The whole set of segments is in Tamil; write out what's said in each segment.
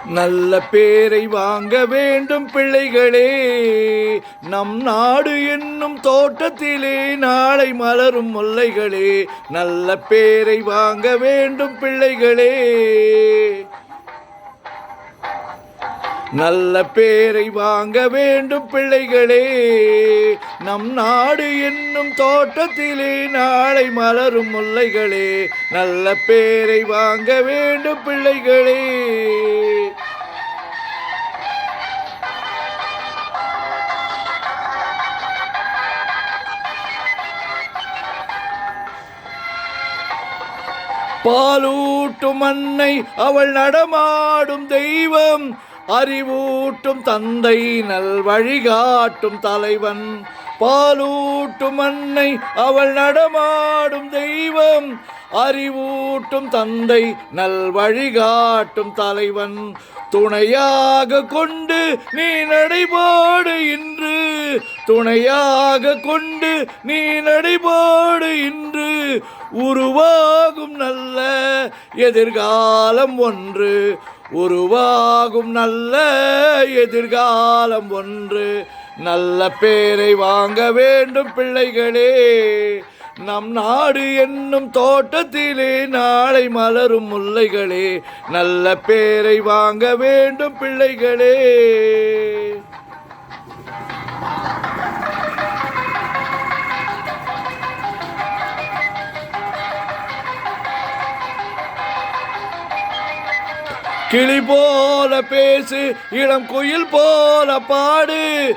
நல்ல பேரை வாங்க வேண்டும் பிள்ளைகளே. நம் நாடு என்னும் தோட்டத்திலே நாளை மலரும் முல்லைகளே. நல்ல பேரை வாங்க வேண்டும் பிள்ளைகளே. நல்ல பேரை வாங்க வேண்டும் பிள்ளைகளே. நம் நாடு என்னும் தோட்டத்திலே நாளை மலரும் முல்லைகளே. நல்ல பேரை வாங்க வேண்டும் பிள்ளைகளே. பாலூட்டும் அன்னை அவள் நடமாடும் தெய்வம். அறிவூட்டும் தந்தை நல் வழிகாட்டும் தலைவன். பாலூட்டும் அன்னை அவள் நடமாடும் தெய்வம். அறிவூட்டும் தந்தை நல் வழிகாட்டும் தலைவன். துணையாக கொண்டு நீ நடைபோடு இன்று. துணையாக கொண்டு நீ நடைபோடு இன்று. உருவாகும் நல்ல எதிர்காலம் ஒன்று. உருவாகும் நல்ல எதிர்காலம் ஒன்று. நல்ல பேரை வாங்க வேண்டும் பிள்ளைகளே. நம் நாடு என்னும் தோட்டத்திலே நாளை மலரும் முல்லைகளே. நல்ல பேரை வாங்க வேண்டும் பிள்ளைகளே. கிளி போல பேசு, இளம் குயில் போல பாடு.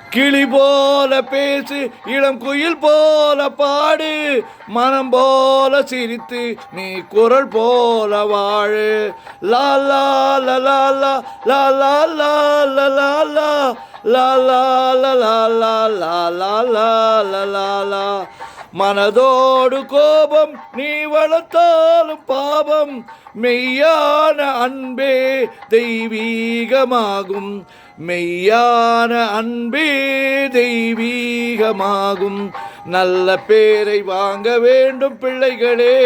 கிளி போல பேசு, இளம் குயில் போல பாடு. மனம் போல சிரித்து நீ குரல் போல வாழு. லா லா லா லா லா லா லா லா லா லா லா லா லா லா லா லா லா லா லா. மனதோடு கோபம் நீ வளர்த்தாலும் பாவம். மெய்யான அன்பே தெய்வீகமாகும். மெய்யான அன்பே தெய்வீகமாகும். நல்ல பேரை வாங்க வேண்டும் பிள்ளைகளே.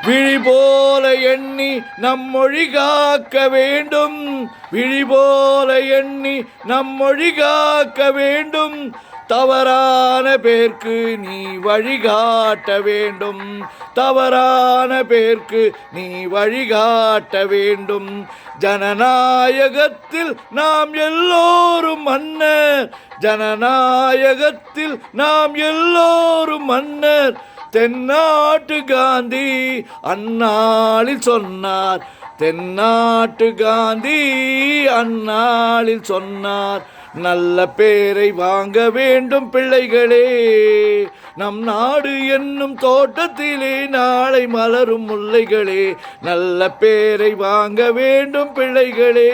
விழி போல எண்ணி நம் மொழி காக்க வேண்டும். விழி போல எண்ணி நம் மொழி காக்க வேண்டும். தவறான பேர்க்கு நீ வழிகாட்ட வேண்டும். தவறான பேர்க்கு நீ வழிகாட்ட வேண்டும். ஜனநாயகத்தில் நாம் எல்லோரும் மன்னர். ஜனநாயகத்தில் நாம் எல்லோரும் மன்னர். தென்னாட்டு காந்தி அந்நாளில் சொன்னார். தென்னாட்டு காந்தி அந்நாளில் சொன்னார். நல்ல பேரை வாங்க வேண்டும் பிள்ளைகளே. நம் நாடு என்னும் தோட்டத்திலே நாளை மலரும் முல்லைகளே. நல்ல பேரை வாங்க வேண்டும் பிள்ளைகளே.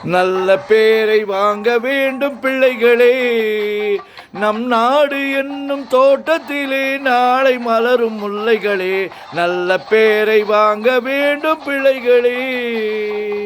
நல்ல பேரை வாங்க வேண்டும் பிள்ளைகளே. நம் நாடு என்னும் தோட்டத்திலே நாளை மலரும் முல்லைகளே. நல்ல பேரை வாங்க வேண்டும் பிள்ளைகளே.